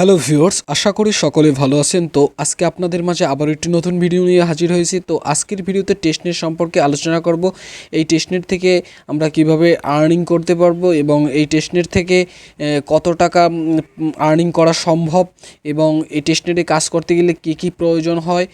Hello viewers, আশা করি সকলে ভালো আছেন। তো আজকে আপনাদের মাঝে আবার একটি নতুন ভিডিও নিয়ে হাজির হয়েছি। তো আজকের ভিডিওতে টেস্টনেট সম্পর্কে আলোচনা করব। এই টেস্টনেট থেকে আমরা কিভাবে আর্নিং করতে পারবো এবং এই টেস্টনেট থেকে কত টাকা আর্নিং করা সম্ভব এবং এই টেস্টনেটে কাজ করতে গেলে কী কী প্রয়োজন হয়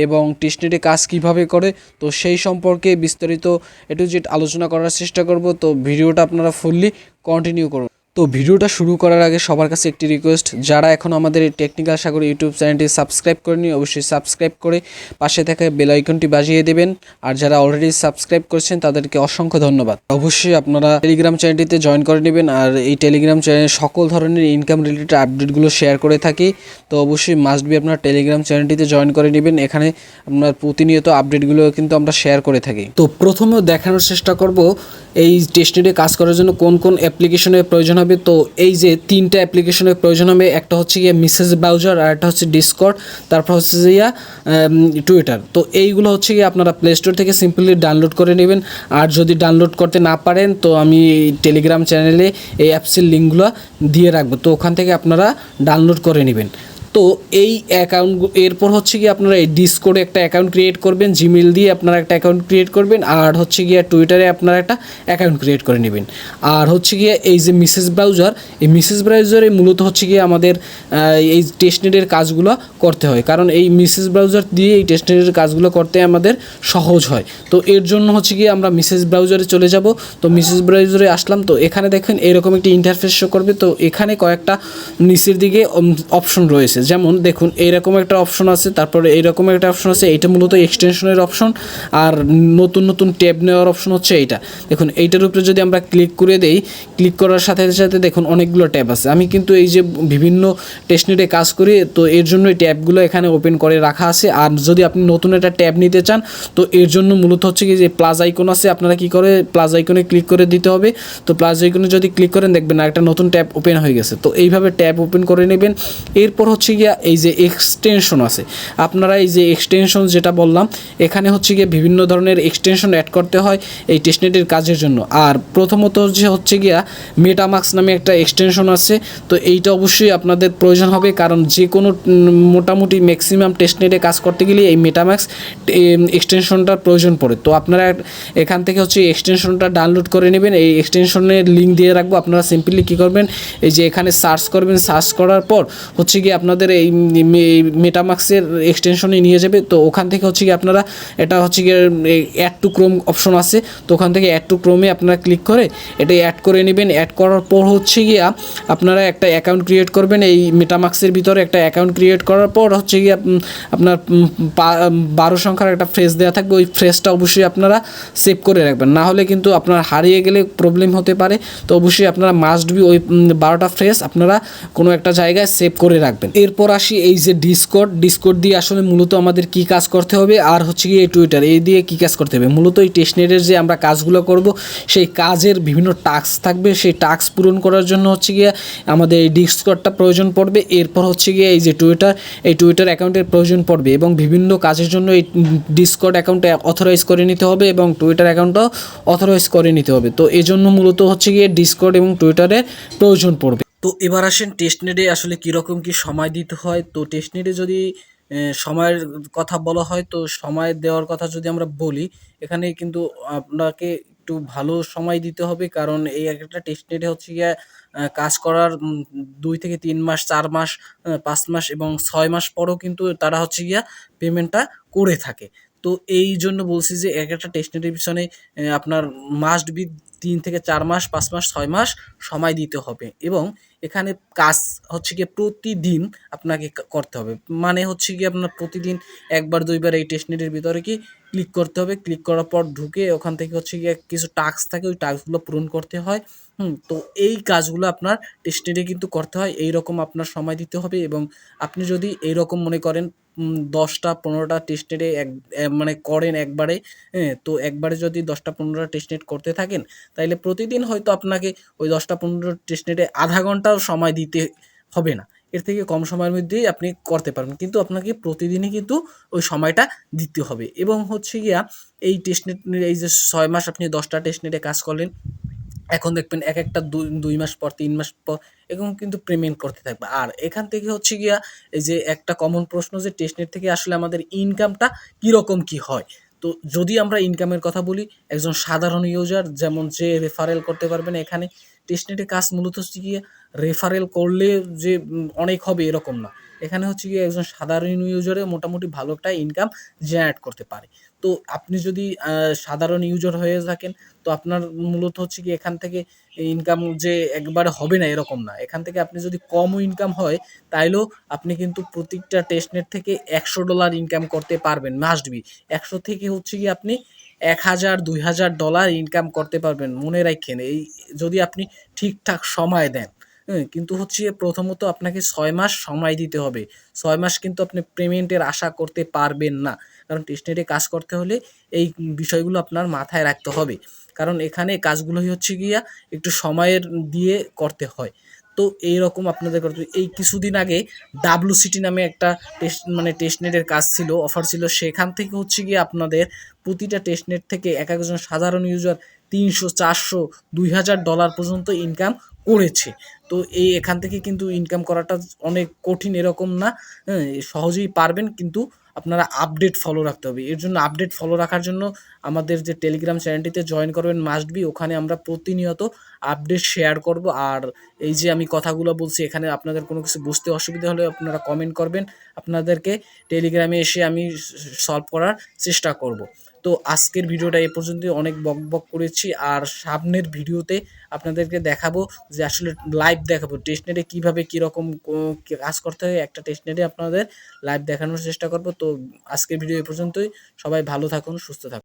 এবং টেস্টনেটে কাজ কিভাবে করে, তো সেই সম্পর্কে বিস্তারিত এ টু জেড আলোচনা করার চেষ্টা করব। তো ভিডিওটা আপনারা ফুললি কন্টিনিউ করুন। তো ভিডিওটা শুরু করার আগে সবার কাছে একটি রিকোয়েস্ট, যারা এখন আমাদের এই টেকনিক্যাল সাগর ইউটিউব চ্যানেলটি সাবস্ক্রাইব করেনি অবশ্যই সাবস্ক্রাইব করে পাশে থাকা বেল আইকনটি বাজিয়ে দেবেন। আর যারা অলরেডি সাবস্ক্রাইব করেছেন তাদেরকে অসংখ্য ধন্যবাদ। অবশ্যই আপনারা টেলিগ্রাম চ্যানেলটিতে জয়েন করে নেবেন। আর এই টেলিগ্রাম চ্যানেলে সকল ধরনের ইনকাম রিলেটেড আপডেটগুলো শেয়ার করে থাকি। তো অবশ্যই মাস্ট বি আপনারা টেলিগ্রাম চ্যানেলটিতে জয়েন করে নেবেন। এখানে আপনার প্রতিনিয়ত আপডেটগুলো কিন্তু আমরা শেয়ার করে থাকি। তো প্রথমেও দেখানোর চেষ্টা করব এই টেস্টনেটে কাজ করার জন্য কোন কোন অ্যাপ্লিকেশনের প্রয়োজন হবে। তো এই যে তিনটা অ্যাপ্লিকেশনের প্রয়োজন হবে, একটা হচ্ছে গিয়ে মেসেজ ব্রাউজার, আর একটা হচ্ছে ডিসকর্ড, তারপর হচ্ছে গিয়া টুইটার। তো এইগুলো হচ্ছে গিয়ে আপনারা প্লে স্টোর থেকে সিম্পলি ডাউনলোড করে নেবেন। আর যদি ডাউনলোড করতে না পারেন তো আমি টেলিগ্রাম চ্যানেলে এই অ্যাপসের লিঙ্কগুলো দিয়ে রাখবো, তো ওখান থেকে আপনারা ডাউনলোড করে নেবেন। তো এই অ্যাকাউন্ট এরপর হচ্ছে গিয়ে আপনারা এই ডিসকর্ডে একটা অ্যাকাউন্ট ক্রিয়েট করবেন, জিমেল দিয়ে আপনারা একটা অ্যাকাউন্ট ক্রিয়েট করবেন, আর হচ্ছে গিয়ে টুইটারে আপনারা একটা অ্যাকাউন্ট ক্রিয়েট করে নেবেন। আর হচ্ছে গিয়ে এই যে মেসেজ ব্রাউজার, এই মেসেজ ব্রাউজারে মূলত হচ্ছে গিয়ে আমাদের এই টেস্টনেটের কাজগুলো করতে হয়, কারণ এই মেসেজ ব্রাউজার দিয়ে এই টেস্টনেটের কাজগুলো করতে আমাদের সহজ হয়। তো এর জন্য হচ্ছে গিয়ে আমরা মেসেজ ব্রাউজারে চলে যাব। তো মেসেজ ব্রাউজারে আসলাম, তো এখানে দেখেন এরকম একটি ইন্টারফেস শো করবে। তো এখানে কয়েকটা নিচের দিকে অপশন রয়েছে, যেমন দেখুন এইরকম একটা অপশন আছে, তারপরে এইরকম একটা অপশন আছে, এইটা মূলত এক্সটেনশনের অপশন। আর নতুন নতুন ট্যাব নেওয়ার অপশন হচ্ছে এইটা। দেখুন এইটার উপরে যদি আমরা ক্লিক করে দেই, ক্লিক করার সাথে সাথে দেখুন অনেকগুলো ট্যাব আছে। আমি কিন্তু এই যে বিভিন্ন টেস্টনেটে কাজ করি, তো এর জন্য এই ট্যাবগুলো এখানে ওপেন করে রাখা আছে। আর যদি আপনি নতুন একটা ট্যাব নিতে চান, তো এর জন্য মূলত হচ্ছে কি যে প্লাস আইকন আছে, আপনারা কি করে প্লাস আইকনে ক্লিক করে দিতে হবে। তো প্লাস আইকনে যদি ক্লিক করেন দেখবেন একটা নতুন ট্যাব ওপেন হয়ে গেছে। তো এইভাবে ট্যাব ওপেন করে নেবেন। এরপর হচ্ছে গিয়া এই যে এক্সটেনশন আছে, আপনারা এই যে এক্সটেনশন যেটা বললাম, এখানে হচ্ছে গিয়ে বিভিন্ন ধরনের এক্সটেনশন অ্যাড করতে হয় এই টেস্টনেটের কাজের জন্য। আর প্রথমত হচ্ছে গিয়া মেটামাক্স নামে একটা এক্সটেনশন আছে। তো এইটা অবশ্যই আপনাদের প্রয়োজন হবে, কারণ যে কোনো মোটামুটি ম্যাক্সিমাম টেস্টনেটে কাজ করতে গেলে এই মেটামাক্স এক্সটেনশনটার প্রয়োজন পড়ে। তো আপনারা এখান থেকে হচ্ছে এক্সটেনশনটা ডাউনলোড করে নেবেন। এই এক্সটেনশনের লিঙ্ক দিয়ে রাখবো। আপনারা সিম্পলি কী করবেন, এই যে এখানে সার্চ করবেন, সার্চ করার পর হচ্ছে গিয়ে আপনাদের এই মেটামাক্সের এক্সটেনশনে নিয়ে যাবে। তো ওখান থেকে হচ্ছে গিয়ে আপনারা এটা হচ্ছে গিয়ে অ্যাড টু ক্রোম অপশন আছে, তো ওখান থেকে অ্যাড টু ক্রোমে আপনারা ক্লিক করে এটা অ্যাড করে নেবেন। অ্যাড করার পর হচ্ছে গিয়ে আপনারা একটা অ্যাকাউন্ট ক্রিয়েট করবেন। এই মেটামাক্সের ভিতরে একটা অ্যাকাউন্ট ক্রিয়েট করার পর হচ্ছে গিয়ে আপনার 12 সংখ্যার একটা ফ্রেজ দেওয়া থাকবে, ওই ফ্রেজটা অবশ্যই আপনারা সেভ করে রাখবেন, না হলে কিন্তু আপনার হারিয়ে গেলে প্রবলেম হতে পারে। তো অবশ্যই আপনারা মাস্ট বি ওই 12টা ফ্রেজ আপনারা কোনো একটা জায়গায় সেভ করে রাখবেন। এরপর আসি এই যে ডিসকর্ড দিয়ে আসলে মূলত আমাদের কি কাজ করতে হবে, আর হচ্ছে গিয়ে এই টুইটার এই দিয়ে কি কাজ করতে হবে। মূলত এই টেস্টনেটের যে আমরা কাজগুলো করব, সেই কাজের বিভিন্ন টাস্ক থাকবে, সেই টাস্ক পূরণ করার জন্য হচ্ছে গিয়ে আমাদের এই ডিসকর্ডটা প্রয়োজন পড়বে। এরপর হচ্ছে গিয়ে এই যে টুইটার অ্যাকাউন্টের প্রয়োজন পড়বে, এবং বিভিন্ন কাজের জন্য এই ডিসকর্ড অ্যাকাউন্টে অথরাইজ করে নিতে হবে এবং টুইটার অ্যাকাউন্টও অথরাইজ করে নিতে হবে। তো এই জন্য মূলত হচ্ছে গিয়ে ডিসকর্ড এবং টুইটারের প্রয়োজন পড়বে। তো এবার আসেন টেস্টনেটে আসলে কীরকম কী সময় দিতে হয়। তো টেস্টনেটে যদি সময়ের কথা বলা হয়, তো সময় দেওয়ার কথা যদি আমরা বলি, এখানে কিন্তু আপনাকে একটু ভালো সময় দিতে হবে, কারণ এই একটা টেস্টনেটে হচ্ছে গিয়ে কাজ করার 2 থেকে 3 মাস, 4 মাস, 5 মাস এবং 6 মাস পরও কিন্তু তারা হচ্ছে গিয়া পেমেন্টটা করে থাকে। তো এই জন্য বলছি যে একটা টেস্টনেটের পিছনে আপনার মাস্ট বি 3 থেকে 4 মাস, 5 মাস, 6 মাস সময় দিতে হবে, এবং এখানে কাজ হচ্ছে গিয়ে প্রতিদিন আপনাকে করতে হবে। মানে হচ্ছে গিয়ে আপনার প্রতিদিন 1 বার 2 বার এই টেস্টনেটের ভিতরে ক্লিক করতে হবে। ক্লিক করার পর ঢুকে ওখান থেকে হচ্ছে গিয়ে কিছু টাস্ক থাকে, ওই টাস্কগুলো পূরণ করতে হয়। তো এই কাজগুলো আপনার টেস্টনেটে কিন্তু করতে হয়। এইরকম আপনার সময় দিতে হবে, এবং আপনি যদি এইরকম মনে করেন 10টা 15টা টেস্টনেটে মানে করেন একবারে, হ্যাঁ, তো একবারে যদি 10টা 15টা টেস্টনেট করতে থাকেন, তাইলে প্রতিদিন হয়তো আপনাকে ওই 10টা 15টা টেস্টনেটে আধা ঘন্টাও সময় দিতে হবে না। এর থেকে কম সময়ের মধ্যেই আপনি করতে পারবেন, কিন্তু আপনাকে প্রতিদিনই কিন্তু ওই সময়টা দিতে হবে। এবং হচ্ছে গিয়া এই টেস্টনেট এই যে 6 মাস আপনি 10টা টেস্টনেটে কাজ করলেন, এখন দেখবেন এক একটা ২ মাস পর ৩ মাস পর এরকম কিন্তু পেমেন্ট করতে থাকবে। আর এখান থেকে হচ্ছে গিয়া এই যে একটা কমন প্রশ্ন যে টেস্টনেট থেকে আসলে আমাদের ইনকামটা কীরকম কী হয়? তো যদি আমরা ইনকামের কথা বলি, একজন সাধারণ ইউজার যেমন যে রেফারেল করতে পারবেন এখানে। টেস্টনেটের কাজ মূলত হচ্ছে গিয়ে রেফারেল করলে যে অনেক হবে এরকম না। এখানে হচ্ছে গিয়ে একজন সাধারণ ইউজারে মোটামুটি ভালো একটা ইনকাম জেনারেট করতে পারে। তো আপনি যদি সাধারণ ইউজার হয়ে থাকেন, তো আপনার মূলত হচ্ছে গিয়ে এখান থেকে ইনকাম যে একবারে হবে না এরকম না। এখান থেকে আপনি যদি কমও ইনকাম হয়, তাইলেও আপনি কিন্তু প্রত্যেকটা টেস্টনেট থেকে $100 ইনকাম করতে পারবেন, মাস্ট বি। ১০০ থেকে হচ্ছে গিয়ে আপনি ১,০০০, $২,০০০ ইনকাম করতে পারবেন। মনে রাইখেন, এই যদি আপনি ঠিকঠাক সময় দেন। কিন্তু হচ্ছে প্রথমত আপনাকে ৬ মাস সময় দিতে হবে। ৬ মাস কিন্তু আপনি পেমেন্টের আশা করতে পারবেন না। কারণ টেস্টনেটে কাজ করতে হলে এই বিষয়গুলো আপনার মাথায় রাখতে হবে। কারণ এখানে কাজগুলোই হচ্ছে গিয়া একটু সময়ের দিয়ে করতে হয়। তো এইরকম আপনাদের করতে এই কিছুদিন আগে WCT নামে একটা টেস্টনেটের কাজ ছিল, অফার ছিল। সেখান থেকে হচ্ছে গিয়ে আপনাদের প্রতিটা টেস্টনেট থেকে একেকজন সাধারণ ইউজার ৩০০, ৪০০, $২,০০০ পর্যন্ত ইনকাম করেছে। তো এখান থেকে কিন্তু ইনকাম করাটা অনেক কঠিন এরকম না, হ্যাঁ? সহজেই পারবেন, কিন্তু আপনারা আপডেট ফলো রাখতে হবে। এর জন্য আপডেট ফলো রাখার জন্য আমাদের যে টেলিগ্রাম চ্যানেলটিতে জয়েন করবেন মাস্ট বি। ওখানে আমরা প্রতিনিয়ত আপডেট শেয়ার করব। আর এই যে আমি কথাগুলো বলছি, এখানে আপনাদের কোনো কিছু বুঝতে অসুবিধা হলে আপনারা কমেন্ট করবেন। আপনাদেরকে টেলিগ্রামে এসে আমি সলভ করার চেষ্টা করব। তো আজকের ভিডিওটা এ পর্যন্তই। অনেক বকবক করেছি। আর সামনের ভিডিওতে আপনাদেরকে দেখাবো যে আসলে লাইভ দেখাবো টেস্টনেটে কীভাবে কীরকম কাজ করতে হয়। একটা টেস্টনেটে আপনাদের লাইভ দেখানোর চেষ্টা করব। তো আজকের ভিডিও এ পর্যন্তই। সবাই ভালো থাকুন, সুস্থ থাকুন।